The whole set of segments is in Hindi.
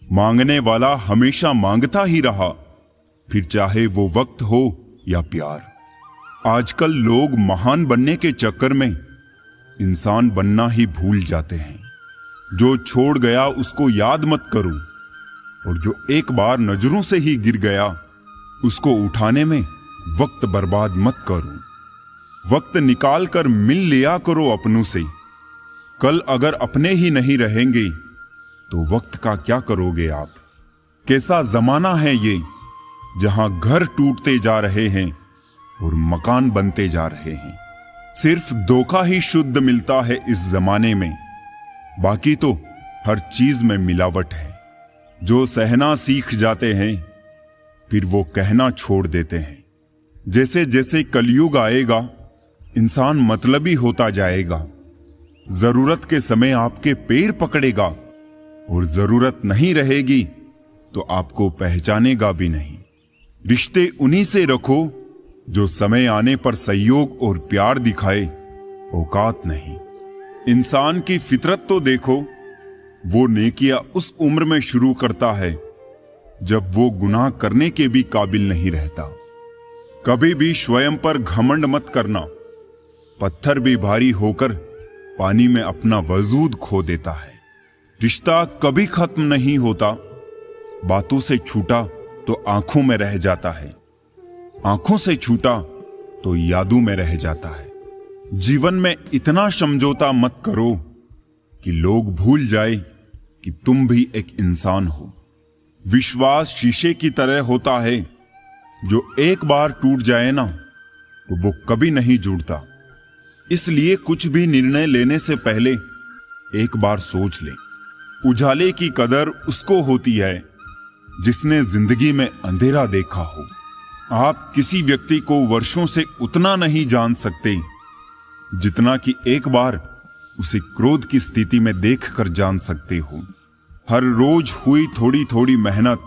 मांगने वाला हमेशा मांगता ही रहा, फिर चाहे वो वक्त हो या प्यार। आजकल लोग महान बनने के चक्कर में इंसान बनना ही भूल जाते हैं। जो छोड़ गया उसको याद मत करो, और जो एक बार नजरों से ही गिर गया उसको उठाने में वक्त बर्बाद मत करो। वक्त निकाल कर मिल लिया करो अपनों से। कल अगर अपने ही नहीं रहेंगे तो वक्त का क्या करोगे आप। कैसा जमाना है ये, जहां घर टूटते जा रहे हैं और मकान बनते जा रहे हैं। सिर्फ धोखा ही शुद्ध मिलता है इस जमाने में, बाकी तो हर चीज में मिलावट है। जो सहना सीख जाते हैं फिर वो कहना छोड़ देते हैं। जैसे जैसे कलयुग आएगा इंसान मतलबी होता जाएगा। जरूरत के समय आपके पैर पकड़ेगा और जरूरत नहीं रहेगी तो आपको पहचानेगा भी नहीं। रिश्ते उन्हीं से रखो जो समय आने पर सहयोग और प्यार दिखाए, औकात नहीं। इंसान की फितरत तो देखो, वो नेकियां उस उम्र में शुरू करता है जब वो गुनाह करने के भी काबिल नहीं रहता। कभी भी स्वयं पर घमंड मत करना। पत्थर भी भारी होकर पानी में अपना वजूद खो देता है। रिश्ता कभी खत्म नहीं होता। बातों से छूटा तो आंखों में रह जाता है, आंखों से छूटा तो यादों में रह जाता है। जीवन में इतना समझौता मत करो कि लोग भूल जाए कि तुम भी एक इंसान हो। विश्वास शीशे की तरह होता है, जो एक बार टूट जाए ना तो वो कभी नहीं जुड़ता। इसलिए कुछ भी निर्णय लेने से पहले एक बार सोच ले। उजाले की कदर उसको होती है जिसने जिंदगी में अंधेरा देखा हो। आप किसी व्यक्ति को वर्षों से उतना नहीं जान सकते जितना कि एक बार उसे क्रोध की स्थिति में देखकर जान सकते हो। हर रोज हुई थोड़ी थोड़ी मेहनत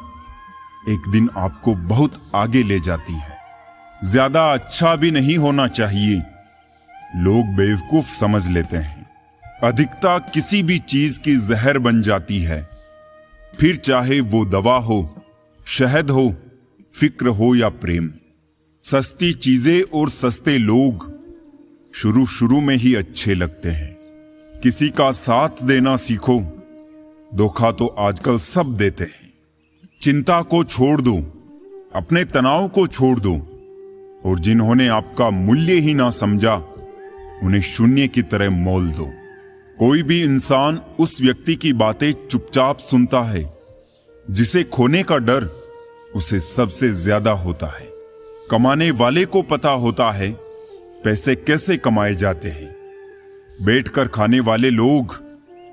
एक दिन आपको बहुत आगे ले जाती है। ज्यादा अच्छा भी नहीं होना चाहिए, लोग बेवकूफ समझ लेते हैं। अधिकता किसी भी चीज की जहर बन जाती है, फिर चाहे वो दवा हो, शहद हो, फिक्र हो या प्रेम। सस्ती चीजें और सस्ते लोग शुरू शुरू में ही अच्छे लगते हैं। किसी का साथ देना सीखो, धोखा तो आजकल सब देते हैं। चिंता को छोड़ दो, अपने तनाव को छोड़ दो, और जिन्होंने आपका मूल्य ही ना समझा उन्हें शून्य की तरह मोल दो। कोई भी इंसान उस व्यक्ति की बातें चुपचाप सुनता है जिसे खोने का डर उसे सबसे ज्यादा होता है। कमाने वाले को पता होता है पैसे कैसे कमाए जाते हैं। बैठकर खाने वाले लोग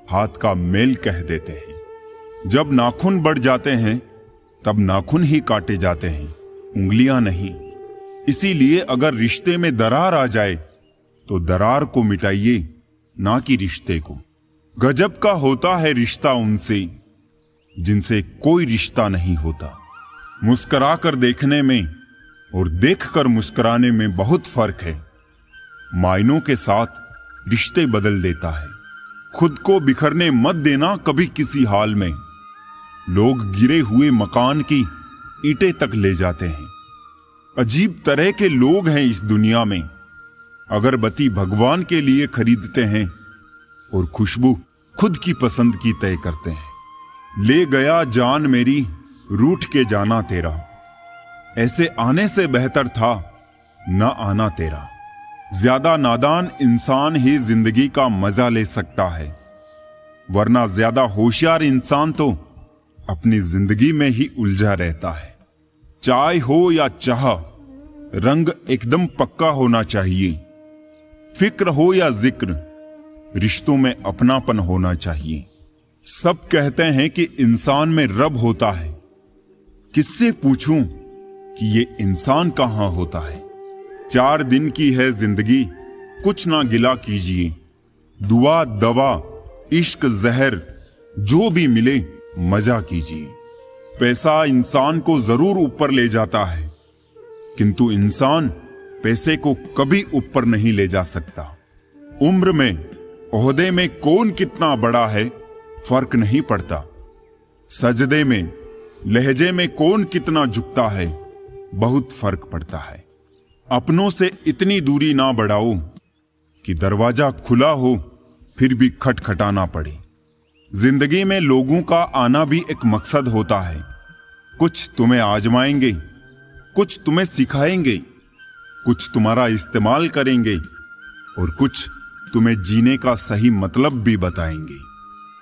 हाथ का मेल कह देते हैं। जब नाखून बढ़ जाते हैं तब नाखून ही काटे जाते हैं, उंगलियां नहीं। इसीलिए अगर रिश्ते में दरार आ जाए तो दरार को मिटाइए, ना कि रिश्ते को। गजब का होता है रिश्ता उनसे जिनसे कोई रिश्ता नहीं होता। मुस्कुरा कर देखने में और देखकर मुस्कुराने में बहुत फर्क है। मायनों के साथ रिश्ते बदल देता है। खुद को बिखरने मत देना कभी किसी हाल में। लोग गिरे हुए मकान की ईंटें तक ले जाते हैं। अजीब तरह के लोग हैं इस दुनिया में। अगरबत्ती भगवान के लिए खरीदते हैं और खुशबू खुद की पसंद की तय करते हैं। ले गया जान मेरी, रूठ के जाना तेरा। ऐसे आने से बेहतर था ना आना तेरा। ज्यादा नादान इंसान ही जिंदगी का मजा ले सकता है, वरना ज्यादा होशियार इंसान तो अपनी जिंदगी में ही उलझा रहता है। चाय हो या चाह, रंग एकदम पक्का होना चाहिए। फिक्र हो या जिक्र, रिश्तों में अपनापन होना चाहिए। सब कहते हैं कि इंसान में रब होता है। किससे पूछूं कि ये इंसान कहां होता है। 4 दिन की है जिंदगी, कुछ ना गिला कीजिए। दुआ दवा इश्क जहर जो भी मिले मजा कीजिए। पैसा इंसान को जरूर ऊपर ले जाता है, किंतु इंसान पैसे को कभी ऊपर नहीं ले जा सकता। उम्र में ओहदे में कौन कितना बड़ा है फर्क नहीं पड़ता। सजदे में, लहजे में कौन कितना झुकता है, बहुत फर्क पड़ता है। अपनों से इतनी दूरी ना बढ़ाओ कि दरवाजा खुला हो फिर भी खटखटाना पड़े। जिंदगी में लोगों का आना भी एक मकसद होता है। कुछ तुम्हें आजमाएंगे, कुछ तुम्हें सिखाएंगे, कुछ तुम्हारा इस्तेमाल करेंगे और कुछ तुम्हें जीने का सही मतलब भी बताएंगे।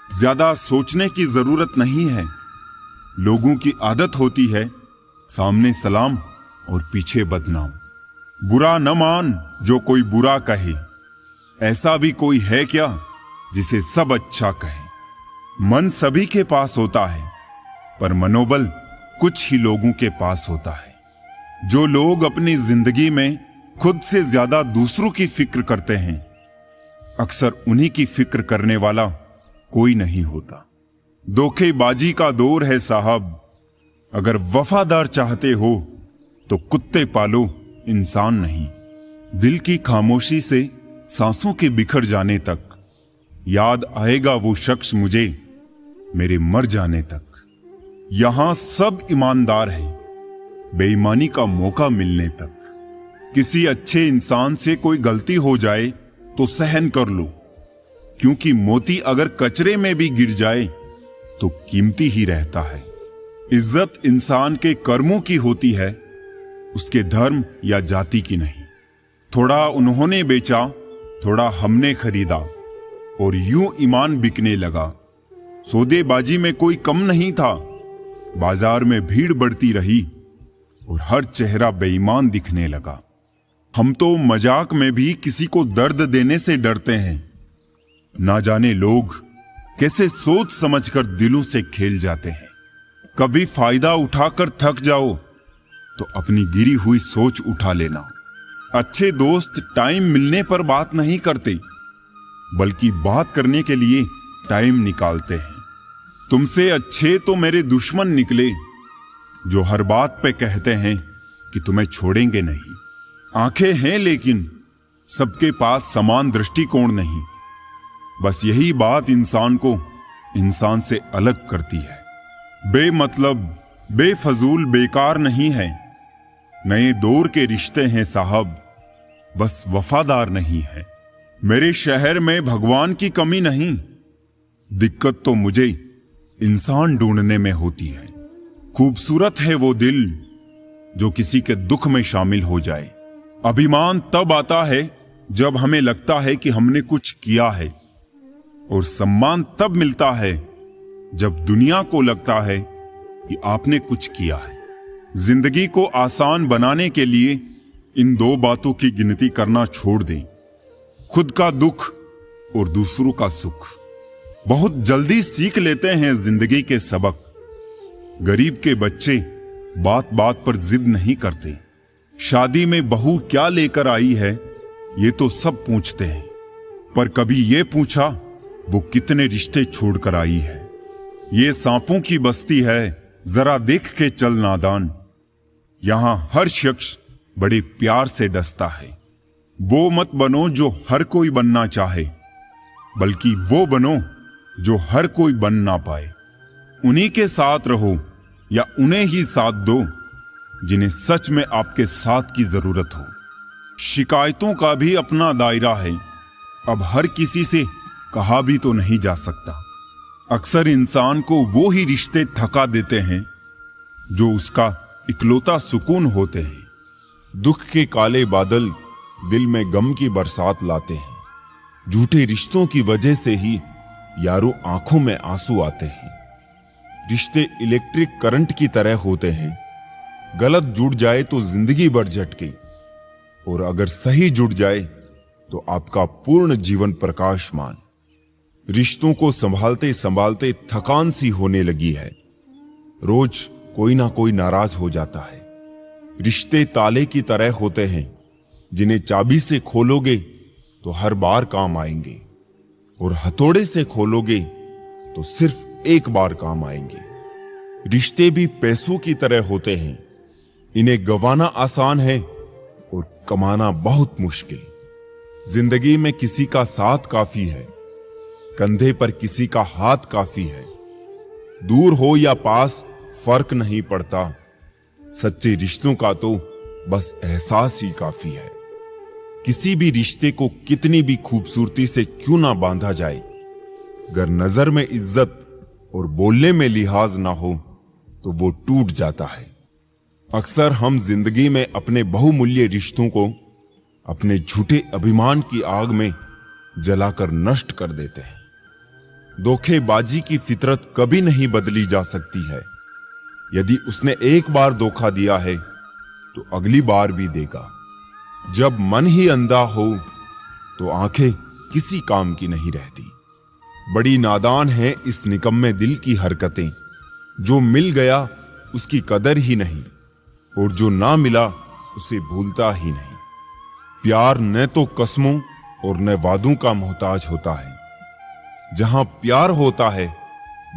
ज्यादा सोचने की जरूरत नहीं है। लोगों की आदत होती है सामने सलाम और पीछे बदनाम। बुरा न मान जो कोई बुरा कहे, ऐसा भी कोई है क्या जिसे सब अच्छा कहे। मन सभी के पास होता है, पर मनोबल कुछ ही लोगों के पास होता है। जो लोग अपनी जिंदगी में खुद से ज्यादा दूसरों की फिक्र करते हैं, अक्सर उन्हीं की फिक्र करने वाला कोई नहीं होता। धोखेबाजी का दौर है साहब। अगर वफादार चाहते हो तो कुत्ते पालो, इंसान नहीं। दिल की खामोशी से सांसों के बिखर जाने तक याद आएगा वो शख्स मुझे, मेरे मर जाने तक। यहां सब ईमानदार हैं, बेईमानी का मौका मिलने तक। किसी अच्छे इंसान से कोई गलती हो जाए तो सहन कर लो, क्योंकि मोती अगर कचरे में भी गिर जाए तो कीमती ही रहता है। इज्जत इंसान के कर्मों की होती है, उसके धर्म या जाति की नहीं। थोड़ा उन्होंने बेचा, थोड़ा हमने खरीदा और यूं ईमान बिकने लगा। सौदेबाजी में कोई कम नहीं था। बाजार में भीड़ बढ़ती रही और हर चेहरा बेईमान दिखने लगा। हम तो मजाक में भी किसी को दर्द देने से डरते हैं। ना जाने लोग कैसे सोच समझकर दिलों से खेल जाते हैं। कभी फायदा उठाकर थक जाओ तो अपनी गिरी हुई सोच उठा लेना। अच्छे दोस्त टाइम मिलने पर बात नहीं करते, बल्कि बात करने के लिए टाइम निकालते हैं। तुमसे अच्छे तो मेरे दुश्मन निकले, जो हर बात पे कहते हैं कि तुम्हें छोड़ेंगे नहीं। आंखें हैं लेकिन सबके पास समान दृष्टिकोण नहीं। बस यही बात इंसान को इंसान से अलग करती है। बेमतलब, बेफजूल, बेकार नहीं है। नए दौर के रिश्ते हैं साहब, बस वफादार नहीं है। मेरे शहर में भगवान की कमी नहीं, दिक्कत तो मुझे इंसान ढूंढने में होती है। खूबसूरत है वो दिल जो किसी के दुख में शामिल हो जाए। अभिमान तब आता है जब हमें लगता है कि हमने कुछ किया है, और सम्मान तब मिलता है जब दुनिया को लगता है कि आपने कुछ किया है। जिंदगी को आसान बनाने के लिए इन दो बातों की गिनती करना छोड़ दें, खुद का दुख और दूसरों का सुख। बहुत जल्दी सीख लेते हैं जिंदगी के सबक। गरीब के बच्चे बात बात पर जिद नहीं करते। शादी में बहू क्या लेकर आई है ये तो सब पूछते हैं, पर कभी ये पूछा वो कितने रिश्ते छोड़कर आई है। ये सांपों की बस्ती है, जरा देख के चल नादान। यहां हर शख्स बड़े प्यार से डसता है। वो मत बनो जो हर कोई बनना चाहे, बल्कि वो बनो जो हर कोई बन ना पाए। उन्हीं के साथ रहो या उन्हें ही साथ दो जिन्हें सच में आपके साथ की जरूरत हो। शिकायतों का भी अपना दायरा है, अब हर किसी से कहा भी तो नहीं जा सकता। अक्सर इंसान को वो ही रिश्ते थका देते हैं जो उसका इकलौता सुकून होते हैं। दुख के काले बादल दिल में गम की बरसात लाते हैं। झूठे रिश्तों की वजह से ही यारों आंखों में आंसू आते हैं। रिश्ते इलेक्ट्रिक करंट की तरह होते हैं, गलत जुड़ जाए तो जिंदगी भर झटके, और अगर सही जुड़ जाए तो आपका पूर्ण जीवन प्रकाशमान। रिश्तों को संभालते संभालते थकान सी होने लगी है। रोज कोई ना कोई नाराज हो जाता है। रिश्ते ताले की तरह होते हैं, जिन्हें चाबी से खोलोगे तो हर बार काम आएंगे, और हथौड़े से खोलोगे तो सिर्फ एक बार काम आएंगे। रिश्ते भी पैसों की तरह होते हैं, इन्हें गंवाना आसान है और कमाना बहुत मुश्किल। जिंदगी में किसी का साथ काफी है, कंधे पर किसी का हाथ काफी है। दूर हो या पास फर्क नहीं पड़ता। सच्चे रिश्तों का तो बस एहसास ही काफी है। किसी भी रिश्ते को कितनी भी खूबसूरती से क्यों ना बांधा जाए, अगर नजर में इज्जत और बोलने में लिहाज ना हो तो वो टूट जाता है। अक्सर हम जिंदगी में अपने बहुमूल्य रिश्तों को अपने झूठे अभिमान की आग में जलाकर नष्ट कर देते हैं। धोखेबाजी की फितरत कभी नहीं बदली जा सकती है। यदि उसने एक बार धोखा दिया है तो अगली बार भी देगा। जब मन ही अंधा हो तो आंखें किसी काम की नहीं रहती। बड़ी नादान है इस निकम्मे दिल की हरकतें, जो मिल गया उसकी कदर ही नहीं और जो ना मिला उसे भूलता ही नहीं। प्यार न तो कसमों और न वादों का मोहताज होता है। जहां प्यार होता है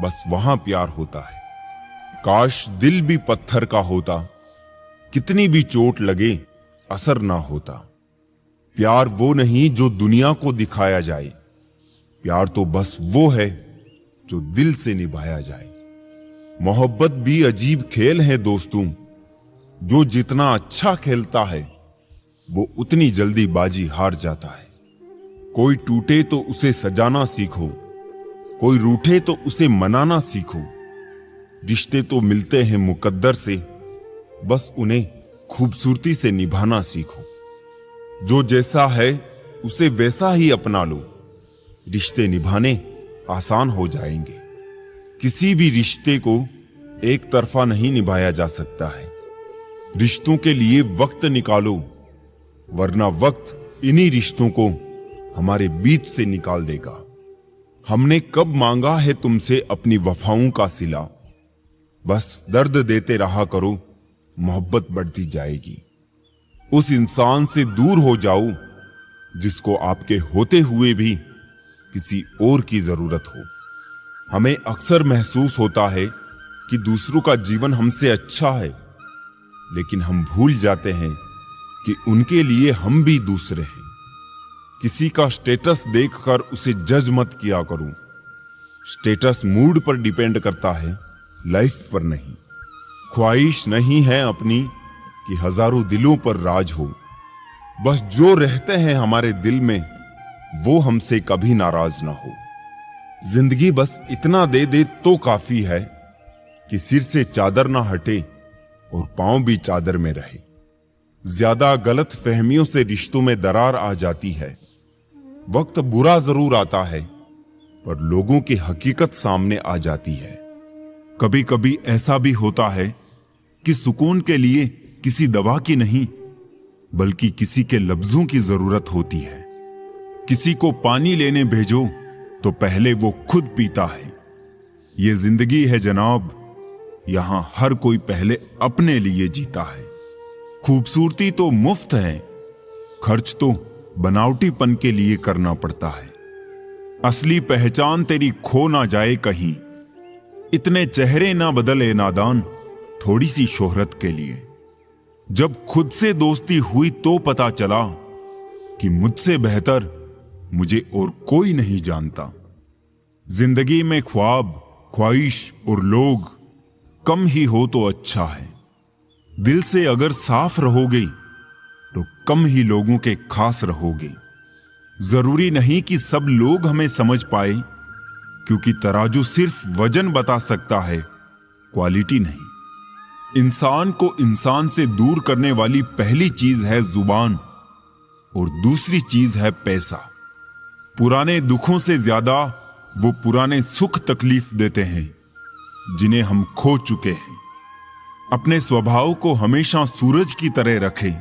बस वहां प्यार होता है। काश दिल भी पत्थर का होता, कितनी भी चोट लगे असर ना होता। प्यार वो नहीं जो दुनिया को दिखाया जाए, प्यार तो बस वो है जो दिल से निभाया जाए। मोहब्बत भी अजीब खेल है दोस्तों, जो जितना अच्छा खेलता है वो उतनी जल्दी बाजी हार जाता है। कोई टूटे तो उसे सजाना सीखो, कोई रूठे तो उसे मनाना सीखो। रिश्ते तो मिलते हैं मुकद्दर से, बस उन्हें खूबसूरती से निभाना सीखो। जो जैसा है उसे वैसा ही अपना लो, रिश्ते निभाने आसान हो जाएंगे। किसी भी रिश्ते को एक तरफा नहीं निभाया जा सकता है। रिश्तों के लिए वक्त निकालो, वरना वक्त इन्हीं रिश्तों को हमारे बीच से निकाल देगा। हमने कब मांगा है तुमसे अपनी वफाओं का सिला, बस दर्द देते रहा करो, मोहब्बत बढ़ती जाएगी। उस इंसान से दूर हो जाओ जिसको आपके होते हुए भी किसी और की जरूरत हो। हमें अक्सर महसूस होता है कि दूसरों का जीवन हमसे अच्छा है, लेकिन हम भूल जाते हैं कि उनके लिए हम भी दूसरे हैं। किसी का स्टेटस देखकर उसे जज मत किया करो। स्टेटस मूड पर डिपेंड करता है, लाइफ पर नहीं। ख्वाहिश नहीं है अपनी कि हजारों दिलों पर राज हो, बस जो रहते हैं हमारे दिल में वो हमसे कभी नाराज ना हो। जिंदगी बस इतना दे दे तो काफी है कि सिर से चादर ना हटे और पांव भी चादर में रहे। ज्यादा गलत फहमियों से रिश्तों में दरार आ जाती है। वक्त बुरा जरूर आता है, पर लोगों की हकीकत सामने आ जाती है। कभी कभी ऐसा भी होता है कि सुकून के लिए किसी दवा की नहीं, बल्कि किसी के लफ्जों की जरूरत होती है। किसी को पानी लेने भेजो तो पहले वो खुद पीता है। ये जिंदगी है जनाब, यहां हर कोई पहले अपने लिए जीता है। खूबसूरती तो मुफ्त है, खर्च तो बनावटीपन के लिए करना पड़ता है। असली पहचान तेरी खो ना जाए कहीं, इतने चेहरे ना बदले नादान थोड़ी सी शोहरत के लिए। जब खुद से दोस्ती हुई तो पता चला कि मुझसे बेहतर मुझे और कोई नहीं जानता। जिंदगी में ख्वाब, ख्वाहिश और लोग कम ही हो तो अच्छा है। दिल से अगर साफ रहोगे तो कम ही लोगों के खास रहोगे। जरूरी नहीं कि सब लोग हमें समझ पाए, क्योंकि तराजू सिर्फ वजन बता सकता है, क्वालिटी नहीं। इंसान को इंसान से दूर करने वाली पहली चीज है जुबान और दूसरी चीज है पैसा। पुराने दुखों से ज्यादा वो पुराने सुख तकलीफ देते हैं जिन्हें हम खो चुके हैं। अपने स्वभाव को हमेशा सूरज की तरह रखें,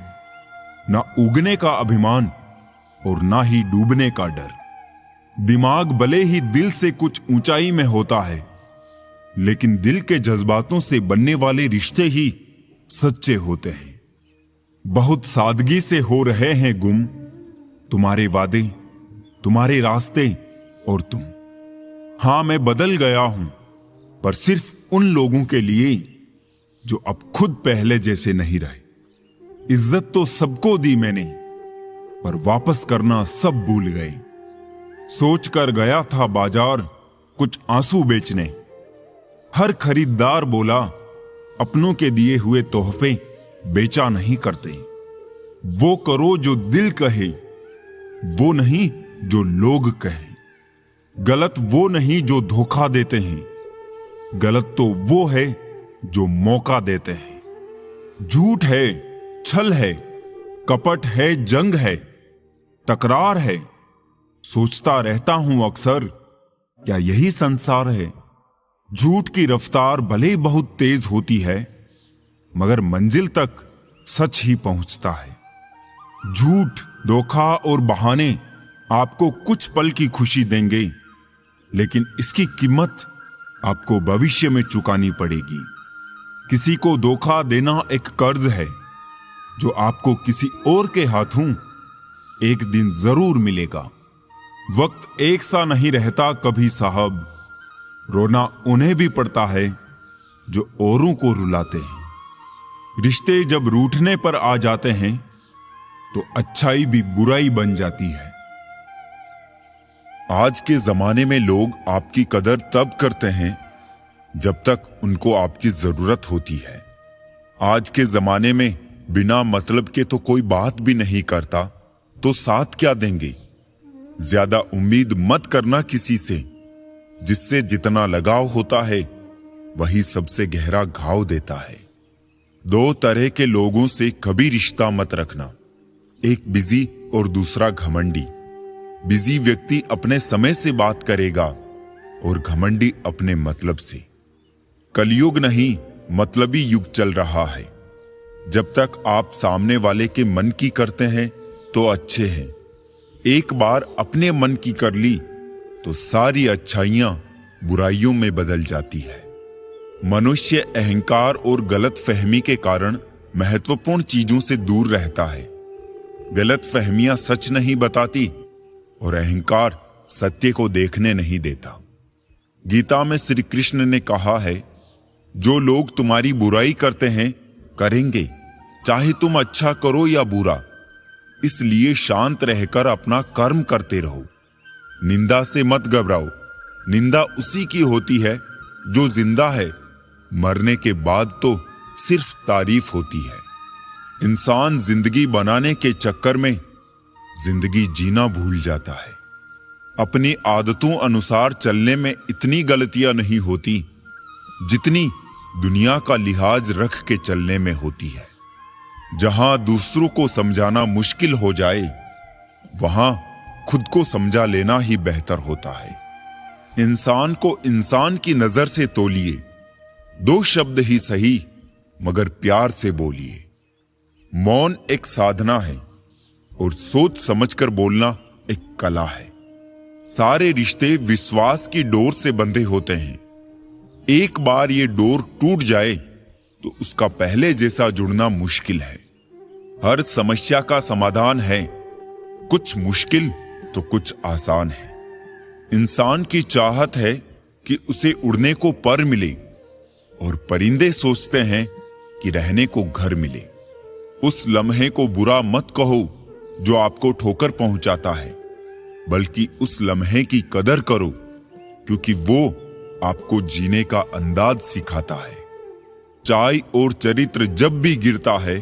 ना उगने का अभिमान और ना ही डूबने का डर। दिमाग भले ही दिल से कुछ ऊंचाई में होता है, लेकिन दिल के जज्बातों से बनने वाले रिश्ते ही सच्चे होते हैं। बहुत सादगी से हो रहे हैं गुम तुम्हारे वादे, तुम्हारे रास्ते और तुम। हां, मैं बदल गया हूं, पर सिर्फ उन लोगों के लिए जो अब खुद पहले जैसे नहीं रहे। इज्जत तो सबको दी मैंने, पर वापस करना सब भूल गए। सोच कर गया था बाजार कुछ आंसू बेचने, हर खरीदार बोला, अपनों के दिए हुए तोहफे बेचा नहीं करते। वो करो जो दिल कहे, वो नहीं जो लोग कहे। गलत वो नहीं जो धोखा देते हैं, गलत तो वो है जो मौका देते हैं। झूठ है, छल है, कपट है, जंग है, तकरार है। सोचता रहता हूं अक्सर, क्या यही संसार है? झूठ की रफ्तार भले बहुत तेज होती है, मगर मंजिल तक सच ही पहुंचता है। झूठ, धोखा और बहाने आपको कुछ पल की खुशी देंगे, लेकिन इसकी कीमत आपको भविष्य में चुकानी पड़ेगी। किसी को धोखा देना एक कर्ज है जो आपको किसी और के हाथों एक दिन जरूर मिलेगा। वक्त एक सा नहीं रहता कभी साहब, रोना उन्हें भी पड़ता है जो औरों को रुलाते हैं। रिश्ते जब रूठने पर आ जाते हैं तो अच्छाई भी बुराई बन जाती है। आज के जमाने में लोग आपकी कदर तब करते हैं जब तक उनको आपकी जरूरत होती है। आज के जमाने में बिना मतलब के तो कोई बात भी नहीं करता, तो साथ क्या देंगे? ज्यादा उम्मीद मत करना किसी से, जिससे जितना लगाव होता है वही सबसे गहरा घाव देता है। दो तरह के लोगों से कभी रिश्ता मत रखना, एक बिजी और दूसरा घमंडी। बिजी व्यक्ति अपने समय से बात करेगा और घमंडी अपने मतलब से। कलयुग नहीं, मतलबी युग चल रहा है। जब तक आप सामने वाले के मन की करते हैं तो अच्छे हैं। एक बार अपने मन की कर ली तो सारी अच्छाइयां बुराइयों में बदल जाती है। मनुष्य अहंकार और गलत फहमी के कारण महत्वपूर्ण चीजों से दूर रहता है। गलत फहमियां सच नहीं बताती और अहंकार सत्य को देखने नहीं देता। गीता में श्री कृष्ण ने कहा है, जो लोग तुम्हारी बुराई करते हैं करेंगे, चाहे तुम अच्छा करो या बुरा। इसलिए शांत रहकर अपना कर्म करते रहो। निंदा से मत घबराओ। निंदा उसी की होती है जो जिंदा है, मरने के बाद तो सिर्फ तारीफ होती है। इंसान जिंदगी बनाने के चक्कर में जिंदगी जीना भूल जाता है। अपनी आदतों अनुसार चलने में इतनी गलतियां नहीं होती जितनी दुनिया का लिहाज रख के चलने में होती है। जहां दूसरों को समझाना मुश्किल हो जाए, वहां खुद को समझा लेना ही बेहतर होता है। इंसान को इंसान की नजर से तोलिए। दो शब्द ही सही, मगर प्यार से बोलिए। मौन एक साधना है और सोच समझकर बोलना एक कला है। सारे रिश्ते विश्वास की डोर से बंधे होते हैं। एक बार ये डोर टूट जाए तो उसका पहले जैसा जुड़ना मुश्किल है। हर समस्या का समाधान है, कुछ मुश्किल तो कुछ आसान है। इंसान की चाहत है कि उसे उड़ने को पर मिले और परिंदे सोचते हैं कि रहने को घर मिले। उस लम्हे को बुरा मत कहो जो आपको ठोकर पहुंचाता है, बल्कि उस लम्हे की कदर करो, क्योंकि वो आपको जीने का अंदाज सिखाता है। चाय और चरित्र जब भी गिरता है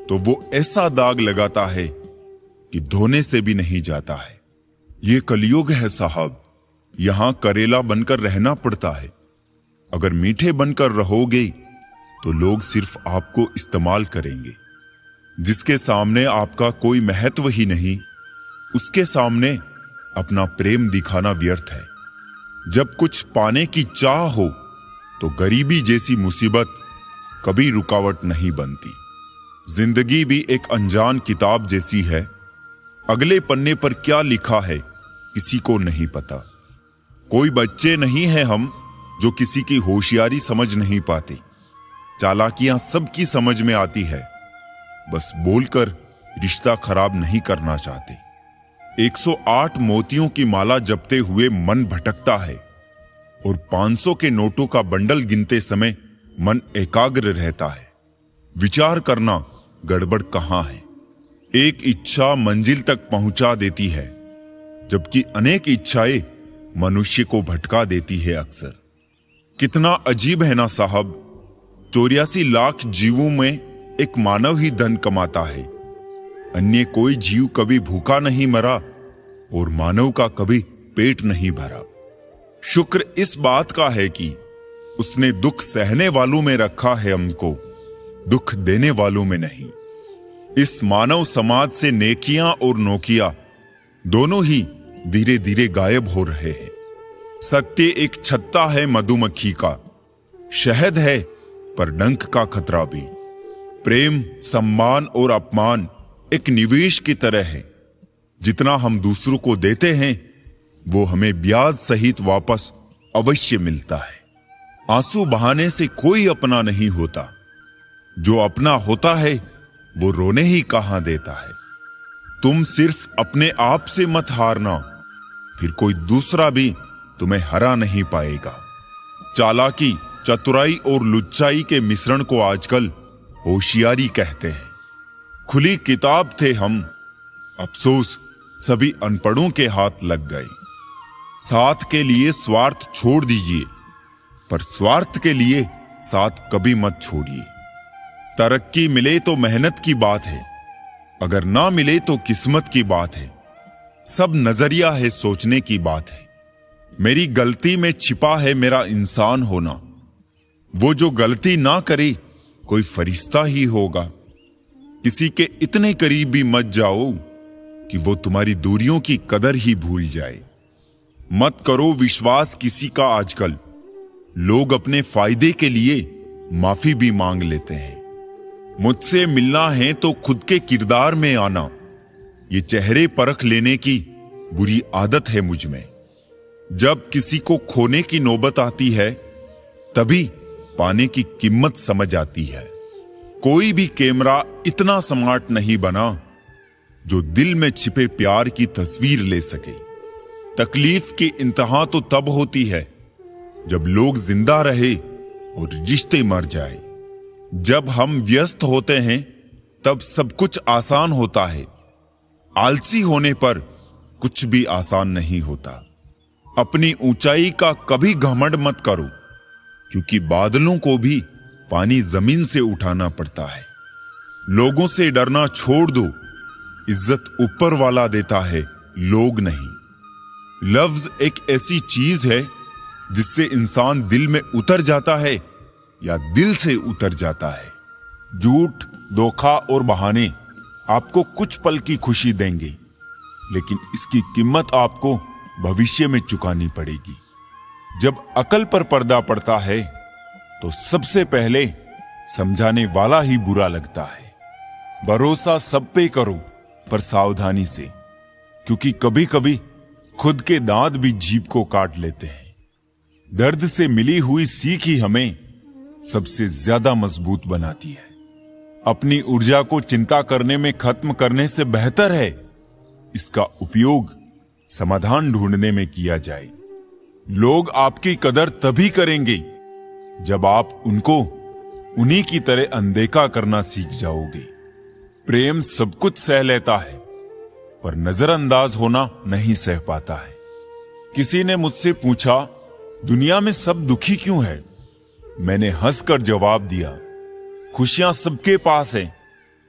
तो वो ऐसा दाग लगाता है कि धोने से भी नहीं जाता है। ये कलयुग है साहब, यहां करेला बनकर रहना पड़ता है। अगर मीठे बनकर रहोगे तो लोग सिर्फ आपको इस्तेमाल करेंगे। जिसके सामने आपका कोई महत्व ही नहीं, उसके सामने अपना प्रेम दिखाना व्यर्थ है। जब कुछ पाने की चाह हो तो गरीबी जैसी मुसीबत कभी रुकावट नहीं बनती। जिंदगी भी एक अनजान किताब जैसी है। अगले पन्ने पर क्या लिखा है किसी को नहीं पता। कोई बच्चे नहीं हैं हम जो किसी की होशियारी समझ नहीं पाते। चालाकियां सबकी समझ में आती है, बस बोलकर रिश्ता खराब नहीं करना चाहते। 108 मोतियों की माला जपते हुए मन भटकता है और 500 के नोटों का बंडल गिनते समय मन एकाग्र रहता है। विचार करना गड़बड़ कहां है। एक इच्छा मंजिल तक पहुंचा देती है, जबकि अनेक इच्छाएं मनुष्य को भटका देती है। अक्सर कितना अजीब है ना साहब, 84 लाख जीवों में एक मानव ही धन कमाता है। अन्य कोई जीव कभी भूखा नहीं मरा और मानव का कभी पेट नहीं भरा। शुक्र इस बात का है कि उसने दुख सहने वालों में रखा है हमको, दुख देने वालों में नहीं। इस मानव समाज से नेकियां और नोकियां दोनों ही धीरे धीरे गायब हो रहे हैं। सत्य एक छत्ता है मधुमक्खी का, शहद है पर डंक का खतरा भी। प्रेम, सम्मान और अपमान एक निवेश की तरह है। जितना हम दूसरों को देते हैं वो हमें ब्याज सहित वापस अवश्य मिलता है। आंसू बहाने से कोई अपना नहीं होता, जो अपना होता है वो रोने ही कहां देता है। तुम सिर्फ अपने आप से मत हारना, फिर कोई दूसरा भी तुम्हें हरा नहीं पाएगा। चालाकी, चतुराई और लुच्चाई के मिश्रण को आजकल होशियारी कहते हैं। खुली किताब थे हम, अफसोस सभी अनपढ़ों के हाथ लग गए। साथ के लिए स्वार्थ छोड़ दीजिए, पर स्वार्थ के लिए साथ कभी मत छोड़िए। तरक्की मिले तो मेहनत की बात है, अगर ना मिले तो किस्मत की बात है। सब नजरिया है, सोचने की बात है। मेरी गलती में छिपा है मेरा इंसान होना। वो जो गलती ना करे कोई फरिश्ता ही होगा। किसी के इतने करीब भी मत जाओ कि वो तुम्हारी दूरियों की कदर ही भूल जाए। मत करो विश्वास किसी का आजकल, लोग अपने फायदे के लिए माफी भी मांग लेते हैं। मुझसे मिलना है तो खुद के किरदार में आना, ये चेहरे परख लेने की बुरी आदत है मुझ में। जब किसी को खोने की नौबत आती है तभी पाने की कीमत समझ आती है। कोई भी कैमरा इतना स्मार्ट नहीं बना जो दिल में छिपे प्यार की तस्वीर ले सके। तकलीफ की इंतहा तो तब होती है जब लोग जिंदा रहे और रिश्ते मर जाए। जब हम व्यस्त होते हैं तब सब कुछ आसान होता है। आलसी होने पर कुछ भी आसान नहीं होता। अपनी ऊंचाई का कभी घमंड मत करो, क्योंकि बादलों को भी पानी जमीन से उठाना पड़ता है। लोगों से डरना छोड़ दो, इज्जत ऊपर वाला देता है, लोग नहीं। लफ्ज एक ऐसी चीज है जिससे इंसान दिल में उतर जाता है या दिल से उतर जाता है। झूठ, धोखा और बहाने आपको कुछ पल की खुशी देंगे, लेकिन इसकी कीमत आपको भविष्य में चुकानी पड़ेगी। जब अकल पर पर्दा पड़ता है तो सबसे पहले समझाने वाला ही बुरा लगता है। भरोसा सब पे करो, पर सावधानी से, क्योंकि कभी कभी खुद के दांत भी जीभ को काट लेते हैं। दर्द से मिली हुई सीख ही हमें सबसे ज्यादा मजबूत बनाती है। अपनी ऊर्जा को चिंता करने में खत्म करने से बेहतर है इसका उपयोग समाधान ढूंढने में किया जाए। लोग आपकी कदर तभी करेंगे जब आप उनको उन्हीं की तरह अनदेखा करना सीख जाओगे। प्रेम सब कुछ सह लेता है, पर नजरअंदाज होना नहीं सह पाता है। किसी ने मुझसे पूछा, दुनिया में सब दुखी क्यों है? मैंने हंसकर जवाब दिया, खुशियां सबके पास हैं,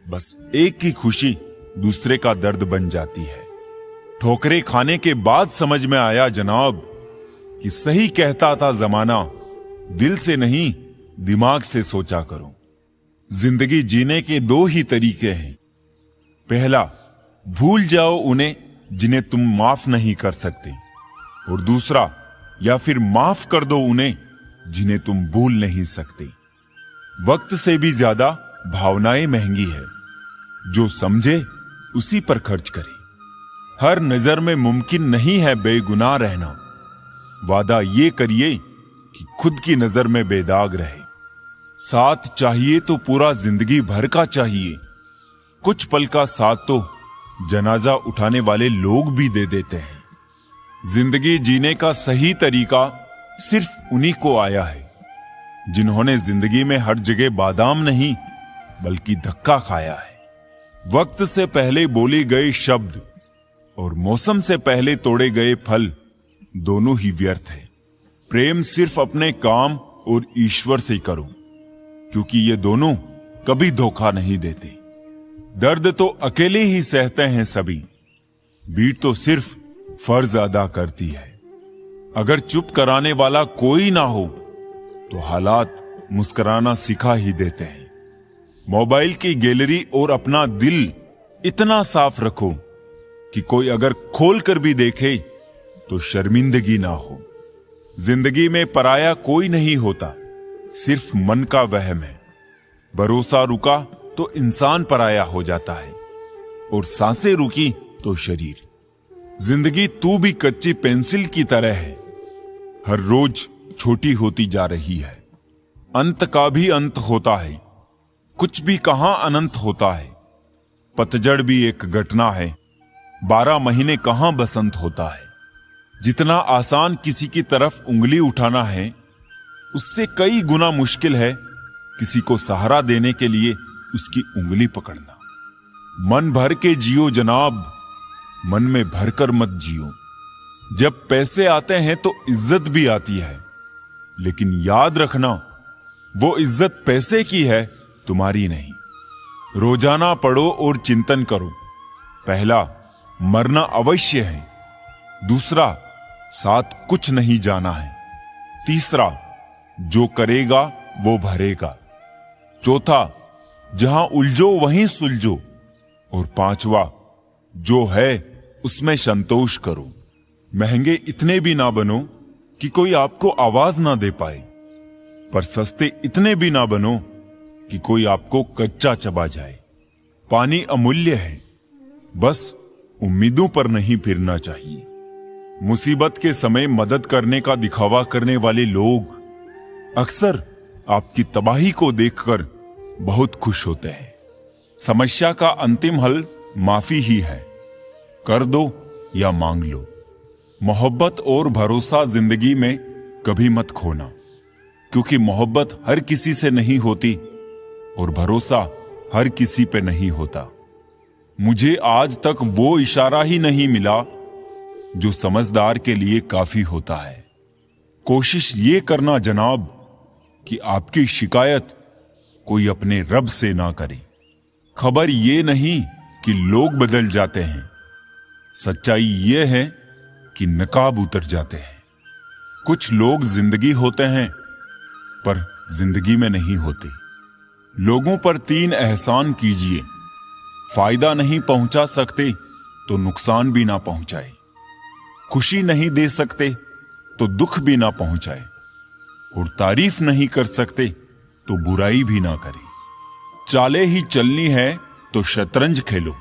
बस एक की खुशी दूसरे का दर्द बन जाती है। ठोकरें खाने के बाद समझ में आया जनाब कि सही कहता था जमाना, दिल से नहीं दिमाग से सोचा करो। जिंदगी जीने के दो ही तरीके हैं। पहला, भूल जाओ उन्हें जिन्हें तुम माफ नहीं कर सकते, और दूसरा, या फिर माफ कर दो उन्हें जिन्हें तुम भूल नहीं सकते। वक्त से भी ज्यादा भावनाएं महंगी है। जो समझे उसी पर खर्च करे। हर नजर में मुमकिन नहीं है बेगुनाह रहना। वादा ये करिए कि खुद की नजर में बेदाग रहे। साथ चाहिए तो पूरा जिंदगी भर का चाहिए। कुछ पल का साथ तो जनाजा उठाने वाले लोग भी दे देते हैं। जिंदगी जीने का सही तरीका सिर्फ उन्हीं को आया है जिन्होंने जिंदगी में हर जगह बादाम नहीं बल्कि धक्का खाया है। वक्त से पहले बोले गए शब्द और मौसम से पहले तोड़े गए फल दोनों ही व्यर्थ है। प्रेम सिर्फ अपने काम और ईश्वर से करो, क्योंकि ये दोनों कभी धोखा नहीं देते। दर्द तो अकेले ही सहते हैं सभी, बीट तो सिर्फ फर्ज अदा करती है। अगर चुप कराने वाला कोई ना हो तो हालात मुस्कुराना सिखा ही देते हैं। मोबाइल की गैलरी और अपना दिल इतना साफ रखो कि कोई अगर खोल कर भी देखे तो शर्मिंदगी ना हो। जिंदगी में पराया कोई नहीं होता, सिर्फ मन का वहम है। भरोसा रुका तो इंसान पराया हो जाता है, और सांसें रुकी तो शरीर। जिंदगी तू भी कच्ची पेंसिल की तरह है, हर रोज छोटी होती जा रही है। अंत का भी अंत होता है, कुछ भी कहां अनंत होता है। पतझड़ भी एक घटना है, 12 महीने कहां बसंत होता है। जितना आसान किसी की तरफ उंगली उठाना है, उससे कई गुना मुश्किल है किसी को सहारा देने के लिए उसकी उंगली पकड़ना। मन भर के जियो जनाब, मन में भरकर मत जियो। जब पैसे आते हैं तो इज्जत भी आती है, लेकिन याद रखना वो इज्जत पैसे की है, तुम्हारी नहीं। रोजाना पढ़ो और चिंतन करो। पहला, मरना अवश्य है। दूसरा, साथ कुछ नहीं जाना है। तीसरा, जो करेगा वो भरेगा। चौथा, जहां उलझो वहीं सुलझो। और पांचवा, जो है उसमें संतोष करो। महंगे इतने भी ना बनो कि कोई आपको आवाज ना दे पाए, पर सस्ते इतने भी ना बनो कि कोई आपको कच्चा चबा जाए। पानी अमूल्य है, बस उम्मीदों पर नहीं फिरना चाहिए। मुसीबत के समय मदद करने का दिखावा करने वाले लोग अक्सर आपकी तबाही को देखकर बहुत खुश होते हैं। समस्या का अंतिम हल माफी ही है, कर दो या मांग लो। मोहब्बत और भरोसा जिंदगी में कभी मत खोना, क्योंकि मोहब्बत हर किसी से नहीं होती और भरोसा हर किसी पे नहीं होता। मुझे आज तक वो इशारा ही नहीं मिला जो समझदार के लिए काफी होता है। कोशिश ये करना जनाब कि आपकी शिकायत कोई अपने रब से ना करे। खबर ये नहीं कि लोग बदल जाते हैं, सच्चाई ये है कि नकाब उतर जाते हैं। कुछ लोग जिंदगी होते हैं पर जिंदगी में नहीं होते। लोगों पर 3 एहसान कीजिए, फायदा नहीं पहुंचा सकते तो नुकसान भी ना पहुंचाए, खुशी नहीं दे सकते तो दुख भी ना पहुंचाए, और तारीफ नहीं कर सकते तो बुराई भी ना करे। चाले ही चलनी है तो शतरंज खेलो,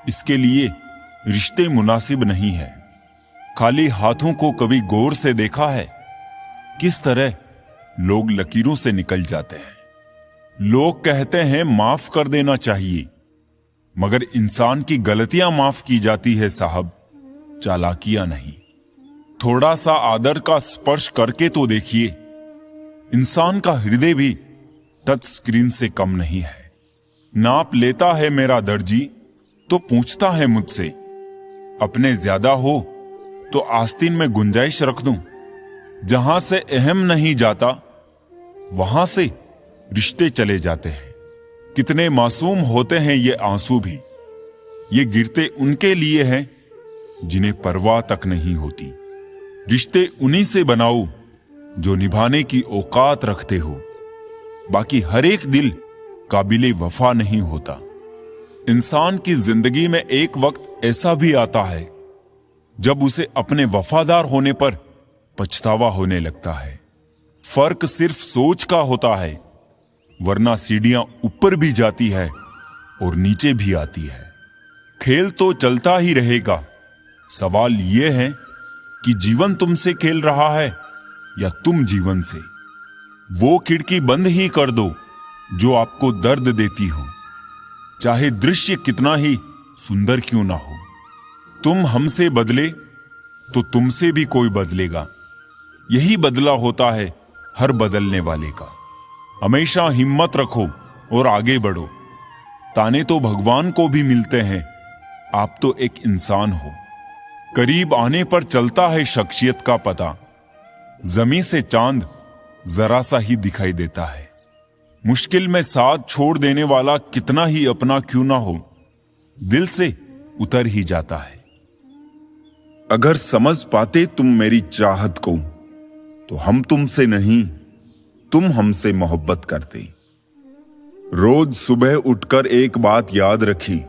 इसके लिए रिश्ते मुनासिब नहीं है। खाली हाथों को कभी गौर से देखा है किस तरह लोग लकीरों से निकल जाते हैं। लोग कहते हैं माफ कर देना चाहिए, मगर इंसान की गलतियां माफ की जाती है साहब, चालाकियां नहीं। थोड़ा सा आदर का स्पर्श करके तो देखिए, इंसान का हृदय भी टच स्क्रीन से कम नहीं है। नाप लेता है मेरा दर्जी तो पूछता है मुझसे, अपने ज्यादा हो तो आस्तीन में गुंजाइश रख दूं। जहां से अहम नहीं जाता वहां से रिश्ते चले जाते हैं। कितने मासूम होते हैं ये आंसू भी, ये गिरते उनके लिए हैं जिन्हें परवाह तक नहीं होती। रिश्ते उन्हीं से बनाओ जो निभाने की औकात रखते हो, बाकी हर एक दिल काबिले वफा नहीं होता। इंसान की जिंदगी में एक वक्त ऐसा भी आता है जब उसे अपने वफादार होने पर पछतावा होने लगता है। फर्क सिर्फ सोच का होता है, वरना सीढ़ियां ऊपर भी जाती है और नीचे भी आती है। खेल तो चलता ही रहेगा, सवाल यह है कि जीवन तुमसे खेल रहा है या तुम जीवन से। वो खिड़की बंद ही कर दो जो आपको दर्द देती हो, चाहे दृश्य कितना ही सुंदर क्यों ना हो। तुम हमसे बदले तो तुमसे भी कोई बदलेगा, यही बदला होता है हर बदलने वाले का। हमेशा हिम्मत रखो और आगे बढ़ो। ताने तो भगवान को भी मिलते हैं, आप तो एक इंसान हो। करीब आने पर चलता है शख्सियत का पता, जमीन से चांद जरा सा ही दिखाई देता है। मुश्किल में साथ छोड़ देने वाला कितना ही अपना क्यों ना हो, दिल से उतर ही जाता है। अगर समझ पाते तुम मेरी चाहत को, तो हम तुमसे नहीं, तुम हमसे मोहब्बत करते। रोज सुबह उठकर एक बात याद रखी,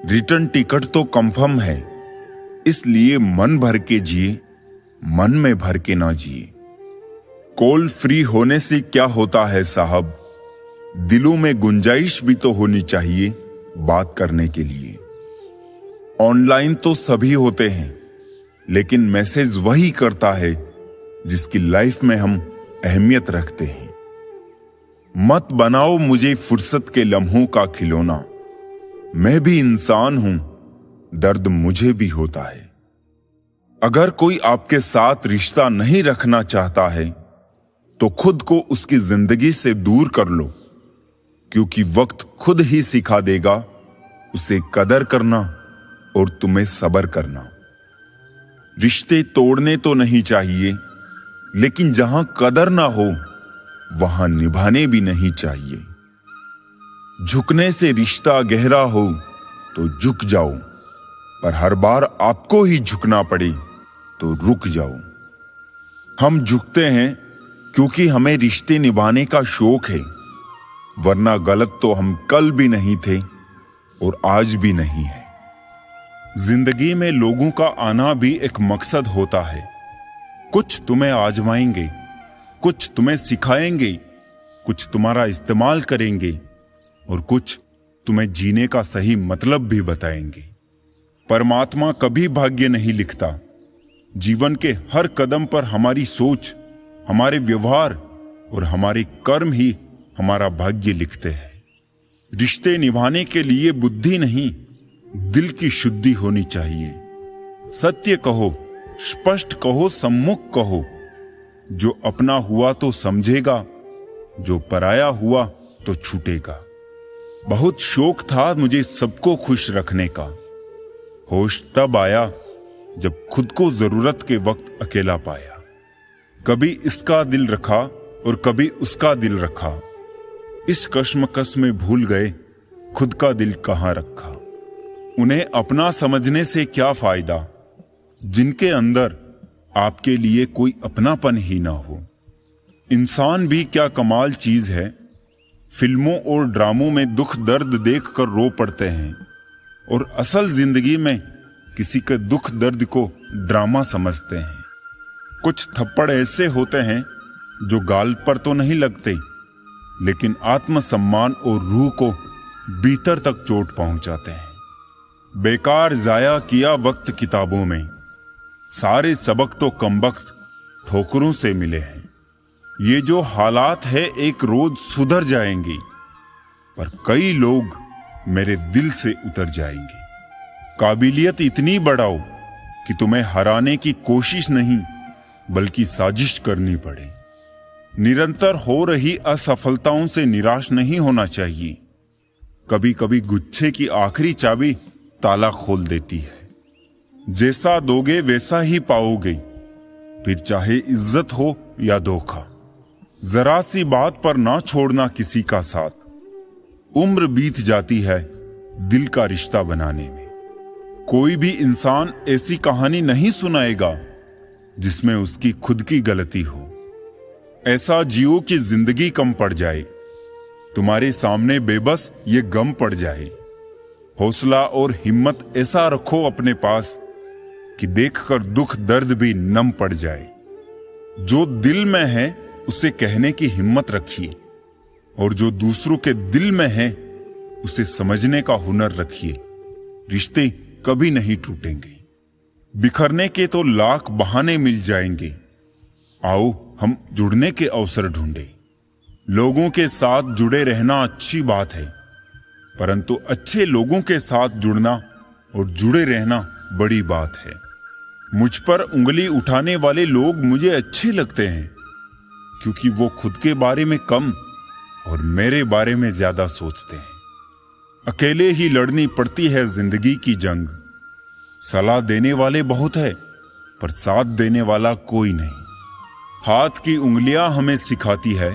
रिटर्न टिकट तो कंफर्म है, इसलिए मन भर के जिए, मन में भर के ना जिए। कॉल फ्री होने से क्या होता है साहब, दिलों में गुंजाइश भी तो होनी चाहिए बात करने के लिए। ऑनलाइन तो सभी होते हैं, लेकिन मैसेज वही करता है जिसकी लाइफ में हम अहमियत रखते हैं। मत बनाओ मुझे फुर्सत के लम्हों का खिलौना, मैं भी इंसान हूं, दर्द मुझे भी होता है। अगर कोई आपके साथ रिश्ता नहीं रखना चाहता है, तो खुद को उसकी जिंदगी से दूर कर लो, क्योंकि वक्त खुद ही सिखा देगा उसे कदर करना और तुम्हें सब्र करना। रिश्ते तोड़ने तो नहीं चाहिए, लेकिन जहां कदर ना हो वहां निभाने भी नहीं चाहिए। झुकने से रिश्ता गहरा हो तो झुक जाओ, पर हर बार आपको ही झुकना पड़े तो रुक जाओ। हम झुकते हैं क्योंकि हमें रिश्ते निभाने का शौक है, वरना गलत तो हम कल भी नहीं थे और आज भी नहीं है। जिंदगी में लोगों का आना भी एक मकसद होता है। कुछ तुम्हें आजमाएंगे, कुछ तुम्हें सिखाएंगे, कुछ तुम्हारा इस्तेमाल करेंगे और कुछ तुम्हें जीने का सही मतलब भी बताएंगे। परमात्मा कभी भाग्य नहीं लिखता। जीवन के हर कदम पर हमारी सोच, हमारे व्यवहार और हमारे कर्म ही हमारा भाग्य लिखते हैं। रिश्ते निभाने के लिए बुद्धि नहीं, दिल की शुद्धि होनी चाहिए। सत्य कहो, स्पष्ट कहो, सम्मुख कहो। जो अपना हुआ तो समझेगा, जो पराया हुआ तो छूटेगा। बहुत शौक था मुझे सबको खुश रखने का, होश तब आया जब खुद को जरूरत के वक्त अकेला पाया। कभी इसका दिल रखा और कभी उसका दिल रखा, इस कश्मकश में भूल गए खुद का दिल कहां रखा। उन्हें अपना समझने से क्या फायदा, जिनके अंदर आपके लिए कोई अपनापन ही ना हो। इंसान भी क्या कमाल चीज है, फिल्मों और ड्रामों में दुख दर्द देखकर रो पड़ते हैं और असल जिंदगी में किसी के दुख दर्द को ड्रामा समझते हैं। कुछ थप्पड़ ऐसे होते हैं जो गाल पर तो नहीं लगते, लेकिन आत्मसम्मान और रूह को भीतर तक चोट पहुंचाते हैं। बेकार जाया किया वक्त किताबों में, सारे सबक तो कमबख्त ठोकरों से मिले हैं। ये जो हालात है एक रोज सुधर जाएंगे, पर कई लोग मेरे दिल से उतर जाएंगे। काबिलियत इतनी बढ़ाओ कि तुम्हें हराने की कोशिश नहीं बल्कि साजिश करनी पड़े। निरंतर हो रही असफलताओं से निराश नहीं होना चाहिए। कभी कभी गुच्छे की आखिरी चाबी ताला खोल देती है। जैसा दोगे वैसा ही पाओगे, फिर चाहे इज्जत हो या धोखा। जरा सी बात पर ना छोड़ना किसी का साथ। उम्र बीत जाती है दिल का रिश्ता बनाने में। कोई भी इंसान ऐसी कहानी नहीं सुनाएगा जिसमें उसकी खुद की गलती हो। ऐसा जियो कि जिंदगी कम पड़ जाए, तुम्हारे सामने बेबस ये गम पड़ जाए। हौसला और हिम्मत ऐसा रखो अपने पास कि देखकर दुख दर्द भी नम पड़ जाए। जो दिल में है उसे कहने की हिम्मत रखिए, और जो दूसरों के दिल में है उसे समझने का हुनर रखिए। रिश्ते कभी नहीं टूटेंगे। बिखरने के तो लाख बहाने मिल जाएंगे। आओ हम जुड़ने के अवसर ढूंढे। लोगों के साथ जुड़े रहना अच्छी बात है, परंतु अच्छे लोगों के साथ जुड़ना और जुड़े रहना बड़ी बात है। मुझ पर उंगली उठाने वाले लोग मुझे अच्छे लगते हैं, क्योंकि वो खुद के बारे में कम और मेरे बारे में ज्यादा सोचते हैं। अकेले ही लड़नी पड़ती है जिंदगी की जंग। सलाह देने वाले बहुत है, पर साथ देने वाला कोई नहीं। हाथ की उंगलियां हमें सिखाती है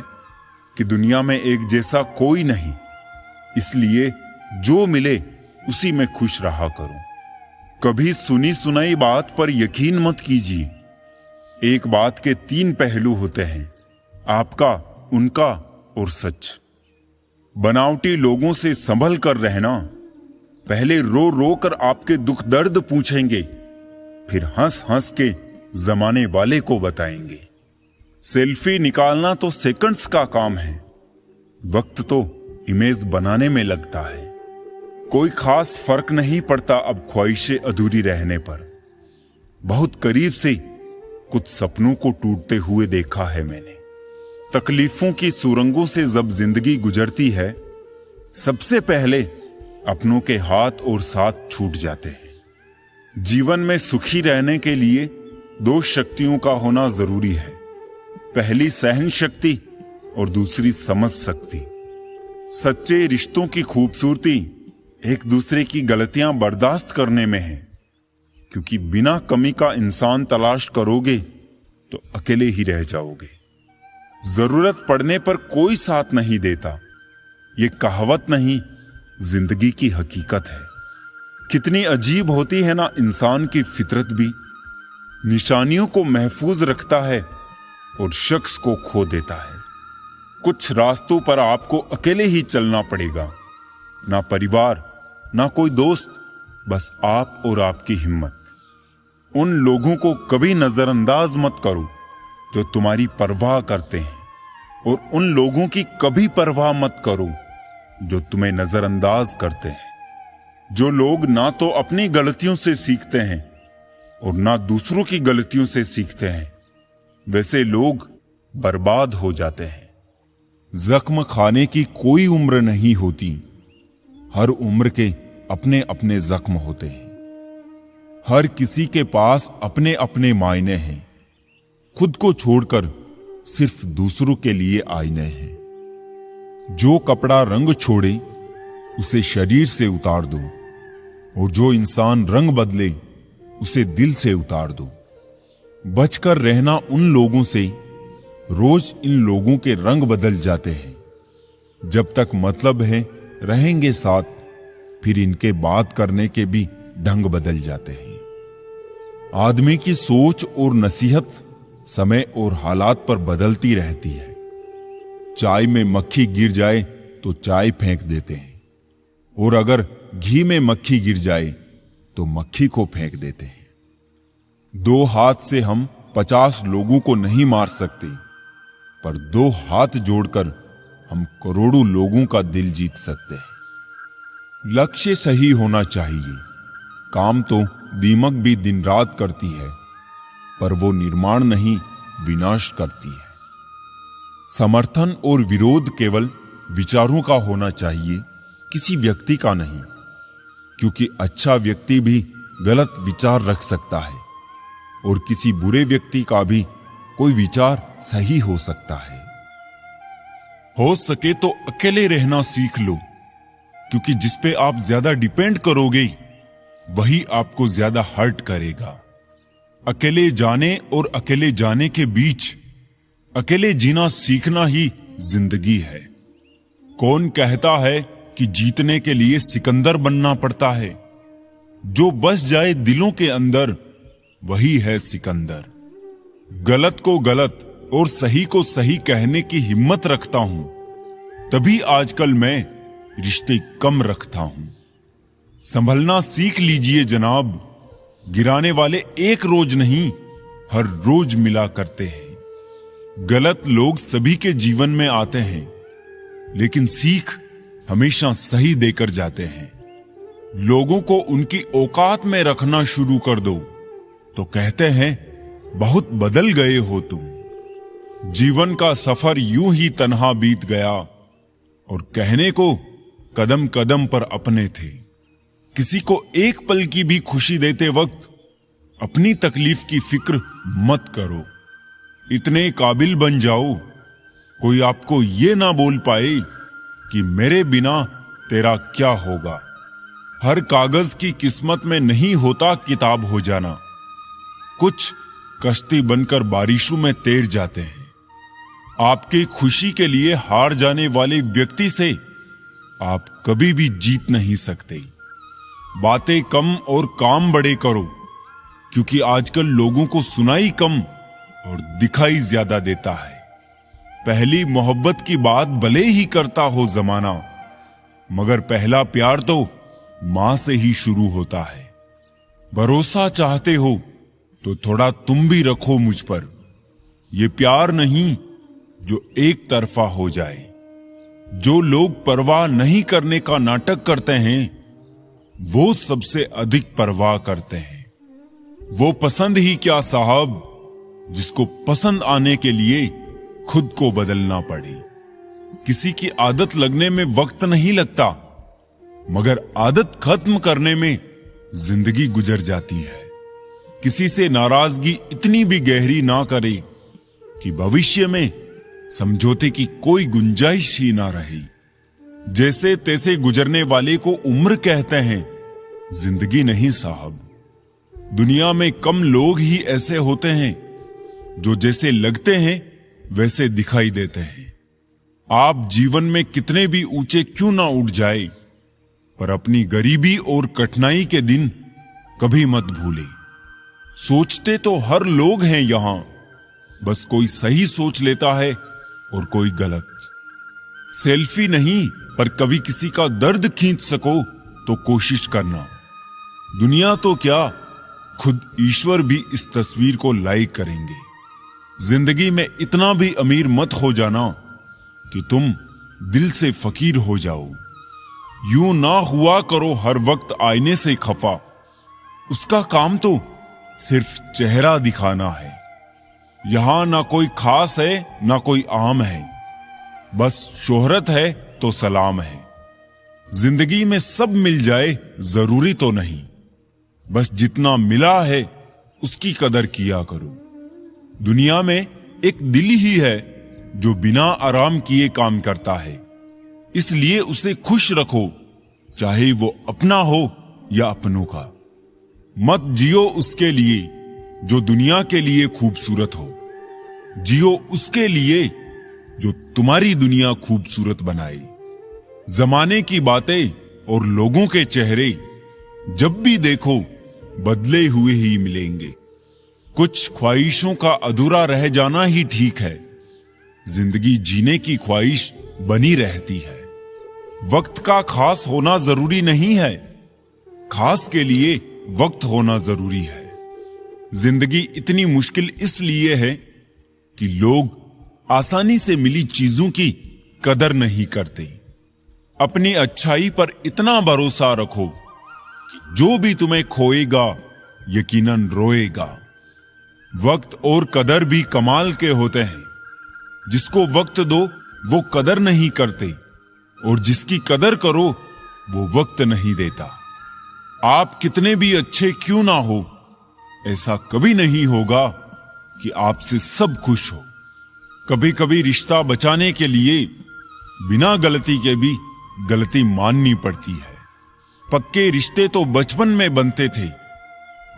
कि दुनिया में एक जैसा कोई नहीं, इसलिए जो मिले उसी में खुश रहा करो। कभी सुनी सुनाई बात पर यकीन मत कीजिए। एक बात के 3 पहलू होते हैं, आपका, उनका और सच। बनावटी लोगों से संभल कर रहना। पहले रो रो कर आपके दुख दर्द पूछेंगे, फिर हंस हंस के जमाने वाले को बताएंगे। सेल्फी निकालना तो सेकंड्स का काम है, वक्त तो इमेज बनाने में लगता है। कोई खास फर्क नहीं पड़ता अब ख्वाहिशें अधूरी रहने पर। बहुत करीब से कुछ सपनों को टूटते हुए देखा है मैंने। तकलीफों की सुरंगों से जब जिंदगी गुजरती है, सबसे पहले अपनों के हाथ और साथ छूट जाते हैं। जीवन में सुखी रहने के लिए 2 शक्तियों का होना जरूरी है, पहली सहन शक्ति और दूसरी समझ शक्ति। सच्चे रिश्तों की खूबसूरती एक दूसरे की गलतियां बर्दाश्त करने में है, क्योंकि बिना कमी का इंसान तलाश करोगे तो अकेले ही रह जाओगे। जरूरत पड़ने पर कोई साथ नहीं देता, ये कहावत नहीं, जिंदगी की हकीकत है। कितनी अजीब होती है ना इंसान की फितरत भी। निशानियों को महफूज रखता है और शख्स को खो देता है। कुछ रास्तों पर आपको अकेले ही चलना पड़ेगा, ना परिवार, ना कोई दोस्त, बस आप और आपकी हिम्मत। उन लोगों को कभी नजरअंदाज मत करो जो तुम्हारी परवाह करते हैं, और उन लोगों की कभी परवाह मत करो जो तुम्हें नजरअंदाज करते हैं। जो लोग ना तो अपनी गलतियों से सीखते हैं और ना दूसरों की गलतियों से सीखते हैं, वैसे लोग बर्बाद हो जाते हैं। जख्म खाने की कोई उम्र नहीं होती, हर उम्र के अपने अपने जख्म होते हैं। हर किसी के पास अपने अपने मायने हैं, खुद को छोड़कर सिर्फ दूसरों के लिए आईने हैं। जो कपड़ा रंग छोड़े उसे शरीर से उतार दो, और जो इंसान रंग बदले उसे दिल से उतार दो। बचकर रहना उन लोगों से, रोज इन लोगों के रंग बदल जाते हैं। जब तक मतलब है रहेंगे साथ, फिर इनके बात करने के भी ढंग बदल जाते हैं। आदमी की सोच और नसीहत समय और हालात पर बदलती रहती है। चाय में मक्खी गिर जाए तो चाय फेंक देते हैं, और अगर घी में मक्खी गिर जाए तो मक्खी को फेंक देते हैं। 2 हाथ से हम 50 लोगों को नहीं मार सकते, पर 2 हाथ जोड़कर हम करोड़ों लोगों का दिल जीत सकते हैं। लक्ष्य सही होना चाहिए। काम तो दीमक भी दिन रात करती है, पर वो निर्माण नहीं, विनाश करती है। समर्थन और विरोध केवल विचारों का होना चाहिए, किसी व्यक्ति का नहीं, क्योंकि अच्छा व्यक्ति भी गलत विचार रख सकता है, और किसी बुरे व्यक्ति का भी कोई विचार सही हो सकता है। हो सके तो अकेले रहना सीख लो, क्योंकि जिस पे आप ज्यादा डिपेंड करोगे वही आपको ज्यादा हर्ट करेगा। अकेले जाने और अकेले जाने के बीच अकेले जीना सीखना ही जिंदगी है। कौन कहता है कि जीतने के लिए सिकंदर बनना पड़ता है? जो बस जाए दिलों के अंदर वही है सिकंदर। गलत को गलत और सही को सही कहने की हिम्मत रखता हूं, तभी आजकल मैं रिश्ते कम रखता हूं। संभलना सीख लीजिए जनाब, गिराने वाले एक रोज नहीं हर रोज मिला करते हैं। गलत लोग सभी के जीवन में आते हैं, लेकिन सीख हमेशा सही देकर जाते हैं। लोगों को उनकी औकात में रखना शुरू कर दो तो कहते हैं बहुत बदल गए हो तुम। जीवन का सफर यूं ही तन्हा बीत गया, और कहने को कदम कदम पर अपने थे। किसी को एक पल की भी खुशी देते वक्त अपनी तकलीफ की फिक्र मत करो। इतने काबिल बन जाओ कोई आपको ये ना बोल पाए कि मेरे बिना तेरा क्या होगा। हर कागज की किस्मत में नहीं होता किताब हो जाना। कुछ कश्ती बनकर बारिशों में तैर जाते हैं। आपकी खुशी के लिए हार जाने वाले व्यक्ति से आप कभी भी जीत नहीं सकते। बातें कम और काम बड़े करो, क्योंकि आजकल लोगों को सुनाई कम और दिखाई ज्यादा देता है। पहली मोहब्बत की बात भले ही करता हो जमाना, मगर पहला प्यार तो मां से ही शुरू होता है। भरोसा चाहते हो तो थोड़ा तुम भी रखो मुझ पर। ये प्यार नहीं जो एक तरफा हो जाए। जो लोग परवाह नहीं करने का नाटक करते हैं, वो सबसे अधिक परवाह करते हैं। वो पसंद ही क्या साहब, जिसको पसंद आने के लिए खुद को बदलना पड़े। किसी की आदत लगने में वक्त नहीं लगता, मगर आदत खत्म करने में जिंदगी गुजर जाती है। किसी से नाराजगी इतनी भी गहरी ना करे कि भविष्य में समझौते की कोई गुंजाइश ही ना रही। जैसे तैसे गुजरने वाले को उम्र कहते हैं, जिंदगी नहीं साहब। दुनिया में कम लोग ही ऐसे होते हैं जो जैसे लगते हैं वैसे दिखाई देते हैं। आप जीवन में कितने भी ऊंचे क्यों ना उठ जाए, पर अपनी गरीबी और कठिनाई के दिन कभी मत भूले। सोचते तो हर लोग हैं यहां, बस कोई सही सोच लेता है और कोई गलत। सेल्फी नहीं, पर कभी किसी का दर्द खींच सको तो कोशिश करना। दुनिया तो क्या, खुद ईश्वर भी इस तस्वीर को लाइक करेंगे। जिंदगी में इतना भी अमीर मत हो जाना कि तुम दिल से फकीर हो जाओ। यूं ना हुआ करो हर वक्त आईने से खफा। उसका काम तो सिर्फ चेहरा दिखाना है। यहां ना कोई खास है ना कोई आम है, बस शोहरत है तो सलाम है। जिंदगी में सब मिल जाए जरूरी तो नहीं, बस जितना मिला है उसकी कदर किया करो। दुनिया में एक दिल ही है जो बिना आराम किए काम करता है, इसलिए उसे खुश रखो, चाहे वो अपना हो या अपनों का। मत जियो उसके लिए जो दुनिया के लिए खूबसूरत हो, जियो उसके लिए जो तुम्हारी दुनिया खूबसूरत बनाए। जमाने की बातें और लोगों के चेहरे जब भी देखो बदले हुए ही मिलेंगे। कुछ ख्वाहिशों का अधूरा रह जाना ही ठीक है। जिंदगी जीने की ख्वाहिश बनी रहती है। वक्त का खास होना जरूरी नहीं है, खास के लिए वक्त होना जरूरी है। जिंदगी इतनी मुश्किल इसलिए है कि लोग आसानी से मिली चीजों की कदर नहीं करते। अपनी अच्छाई पर इतना भरोसा रखो कि जो भी तुम्हें खोएगा यकीनन रोएगा। वक्त और कदर भी कमाल के होते हैं। जिसको वक्त दो वो कदर नहीं करते, और जिसकी कदर करो वो वक्त नहीं देता। आप कितने भी अच्छे क्यों ना हो, ऐसा कभी नहीं होगा कि आपसे सब खुश हो। कभी कभी रिश्ता बचाने के लिए बिना गलती के भी गलती माननी पड़ती है। पक्के रिश्ते तो बचपन में बनते थे,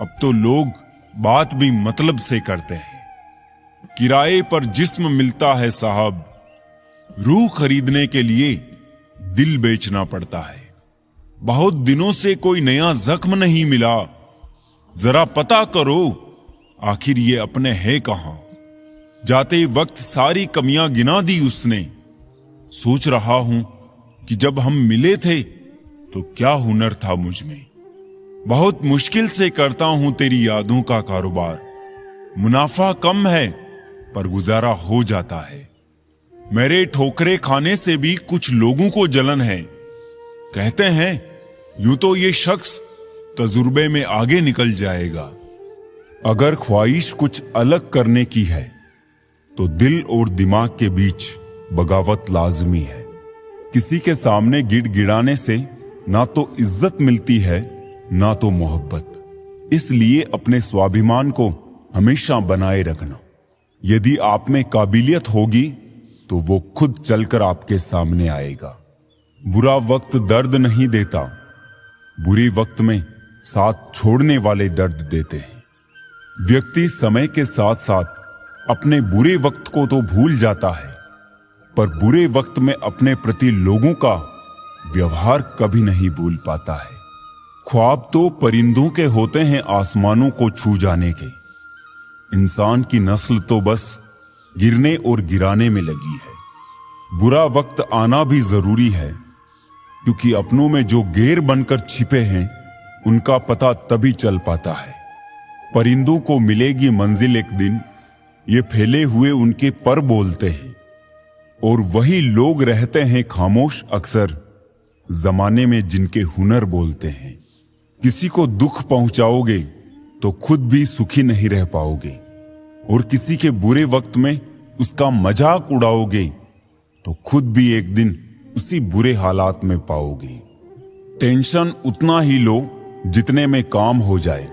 अब तो लोग बात भी मतलब से करते हैं। किराए पर जिस्म मिलता है साहब, रूह खरीदने के लिए दिल बेचना पड़ता है। बहुत दिनों से कोई नया जख्म नहीं मिला, जरा पता करो आखिर ये अपने है कहां। जाते वक्त सारी कमियां गिना दी उसने। सोच रहा हूं कि जब हम मिले थे तो क्या हुनर था मुझ में। बहुत मुश्किल से करता हूं तेरी यादों का कारोबार। मुनाफा कम है पर गुजारा हो जाता है। मेरे ठोकरे खाने से भी कुछ लोगों को जलन है। कहते हैं यूं तो ये शख्स तजुर्बे में आगे निकल जाएगा। अगर ख्वाहिश कुछ अलग करने की है तो दिल और दिमाग के बीच बगावत लाजमी है। किसी के सामने गिड़गिड़ाने से ना तो इज्जत मिलती है ना तो मोहब्बत। इसलिए अपने स्वाभिमान को हमेशा बनाए रखना। यदि आप में काबिलियत होगी तो वो खुद चलकर आपके सामने आएगा। बुरा वक्त दर्द नहीं देता, बुरे वक्त में साथ छोड़ने वाले दर्द देते हैं। व्यक्ति समय के साथ साथ अपने बुरे वक्त को तो भूल जाता है, पर बुरे वक्त में अपने प्रति लोगों का व्यवहार कभी नहीं भूल पाता है। ख्वाब तो परिंदों के होते हैं आसमानों को छू जाने के। इंसान की नस्ल तो बस गिरने और गिराने में लगी है। बुरा वक्त आना भी जरूरी है, क्योंकि अपनों में जो गैर बनकर छिपे हैं उनका पता तभी चल पाता है। परिंदों को मिलेगी मंजिल एक दिन, ये फैले हुए उनके पर बोलते हैं, और वही लोग रहते हैं खामोश अक्सर जमाने में जिनके हुनर बोलते हैं। किसी को दुख पहुंचाओगे तो खुद भी सुखी नहीं रह पाओगे, और किसी के बुरे वक्त में उसका मजाक उड़ाओगे तो खुद भी एक दिन उसी बुरे हालात में पाओगे। टेंशन उतना ही लो जितने में काम हो जाए,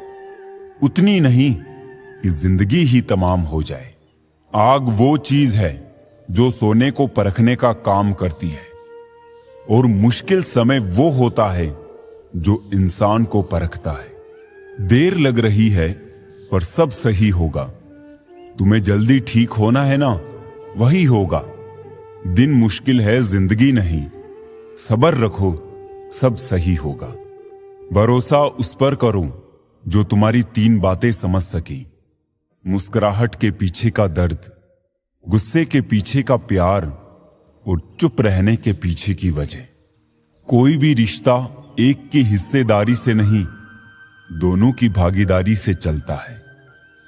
उतनी नहीं कि जिंदगी ही तमाम हो जाए। आग वो चीज है जो सोने को परखने का काम करती है, और मुश्किल समय वो होता है जो इंसान को परखता है। देर लग रही है पर सब सही होगा। तुम्हें जल्दी ठीक होना है ना, वही होगा। दिन मुश्किल है जिंदगी नहीं, सब्र रखो सब सही होगा। भरोसा उस पर करो जो तुम्हारी 3 बातें समझ सके। मुस्कुराहट के पीछे का दर्द, गुस्से के पीछे का प्यार, और चुप रहने के पीछे की वजह। कोई भी रिश्ता एक की हिस्सेदारी से नहीं, दोनों की भागीदारी से चलता है।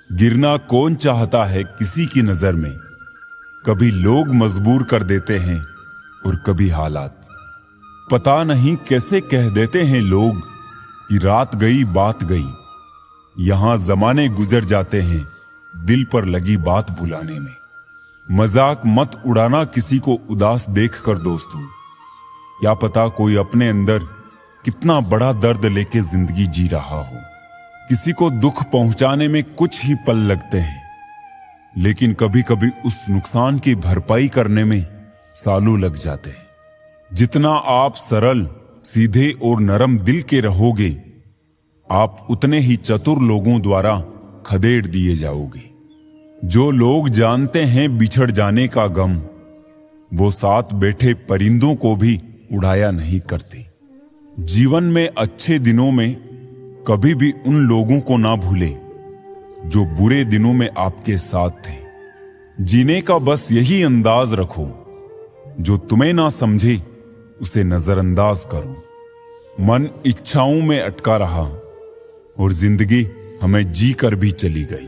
गिरना कौन चाहता है किसी की नजर में? कभी लोग मजबूर कर देते हैं और कभी हालात। पता नहीं कैसे कह देते हैं लोग कि रात गई बात गई। यहां जमाने गुजर जाते हैं दिल पर लगी बात भुलाने में। मजाक मत उड़ाना किसी को उदास देखकर दोस्तों। क्या पता कोई अपने अंदर कितना बड़ा दर्द लेके जिंदगी जी रहा हो। किसी को दुख पहुंचाने में कुछ ही पल लगते हैं, लेकिन कभी कभी उस नुकसान की भरपाई करने में सालों लग जाते हैं। जितना आप सरल, सीधे और नरम दिल के रहोगे, आप उतने ही चतुर लोगों द्वारा खदेड़ दिए जाओगे। जो लोग जानते हैं बिछड़ जाने का गम, वो साथ बैठे परिंदों को भी उड़ाया नहीं करते। जीवन में अच्छे दिनों में कभी भी उन लोगों को ना भूले जो बुरे दिनों में आपके साथ थे। जीने का बस यही अंदाज रखो, जो तुम्हें ना समझे उसे नजरअंदाज करो। मन इच्छाओं में अटका रहा और जिंदगी हमें जी कर भी चली गई।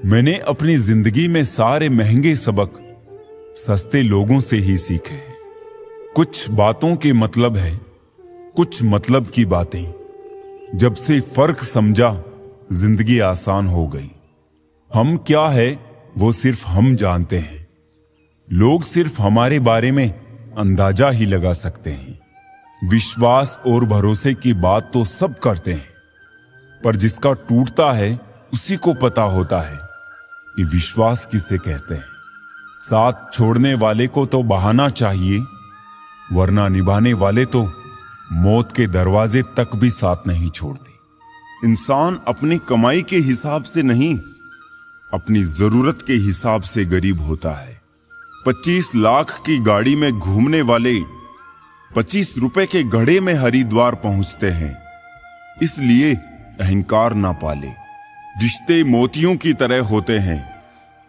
मैंने अपनी जिंदगी में सारे महंगे सबक सस्ते लोगों से ही सीखे हैं। कुछ बातों के मतलब है, कुछ मतलब की बातें। जब से फर्क समझा जिंदगी आसान हो गई। हम क्या है वो सिर्फ हम जानते हैं। लोग सिर्फ हमारे बारे में अंदाजा ही लगा सकते हैं। विश्वास और भरोसे की बात तो सब करते हैं, पर जिसका टूटता है उसी को पता होता है कि विश्वास किसे कहते हैं। साथ छोड़ने वाले को तो बहाना चाहिए, वरना निभाने वाले तो मौत के दरवाजे तक भी साथ नहीं छोड़ते। इंसान अपनी कमाई के हिसाब से नहीं, अपनी जरूरत के हिसाब से गरीब होता है। 25 लाख की गाड़ी में घूमने वाले 25 रुपए के घड़े में हरिद्वार पहुंचते हैं। इसलिए अहंकार ना पाले। रिश्ते मोतियों की तरह होते हैं,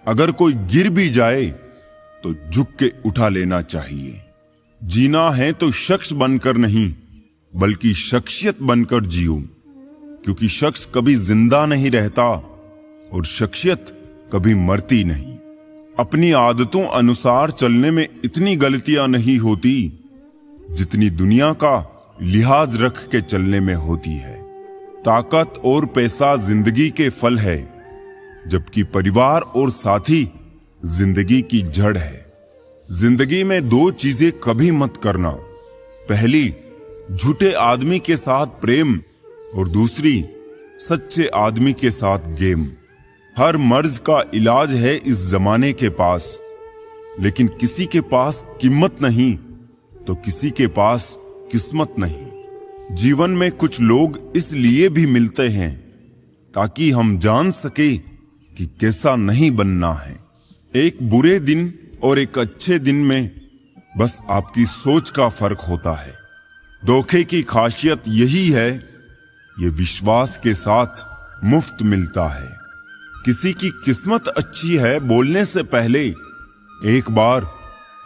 अगर कोई गिर भी जाए तो झुक के उठा लेना चाहिए। जीना है तो शख्स बनकर नहीं, बल्कि शख्सियत बनकर जियो, क्योंकि शख्स कभी जिंदा नहीं रहता और शख्सियत कभी मरती नहीं। अपनी आदतों अनुसार चलने में इतनी गलतियां नहीं होती जितनी दुनिया का लिहाज रख के चलने में होती है। ताकत और पैसा जिंदगी के फल है, जबकि परिवार और साथी जिंदगी की जड़ है। जिंदगी में 2 चीजें कभी मत करना। पहली, झूठे आदमी के साथ प्रेम, और दूसरी, सच्चे आदमी के साथ गेम। हर मर्ज का इलाज है इस जमाने के पास, लेकिन किसी के पास कीमत नहीं तो किसी के पास किस्मत नहीं। जीवन में कुछ लोग इसलिए भी मिलते हैं ताकि हम जान सके कि कैसा नहीं बनना है। एक बुरे दिन और एक अच्छे दिन में बस आपकी सोच का फर्क होता है। धोखे की खासियत यही है, ये विश्वास के साथ मुफ्त मिलता है। किसी की किस्मत अच्छी है बोलने से पहले एक बार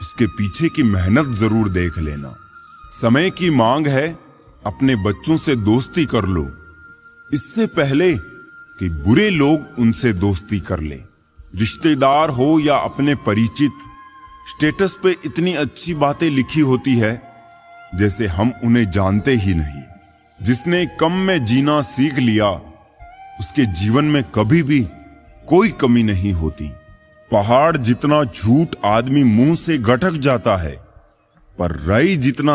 उसके पीछे की मेहनत जरूर देख लेना। समय की मांग है, अपने बच्चों से दोस्ती कर लो इससे पहले कि बुरे लोग उनसे दोस्ती कर ले। रिश्तेदार हो या अपने परिचित, स्टेटस पे इतनी अच्छी बातें लिखी होती है जैसे हम उन्हें जानते ही नहीं। जिसने कम में जीना सीख लिया उसके जीवन में कभी भी कोई कमी नहीं होती। पहाड़ जितना झूठ आदमी मुंह से गटक जाता है, पर रई जितना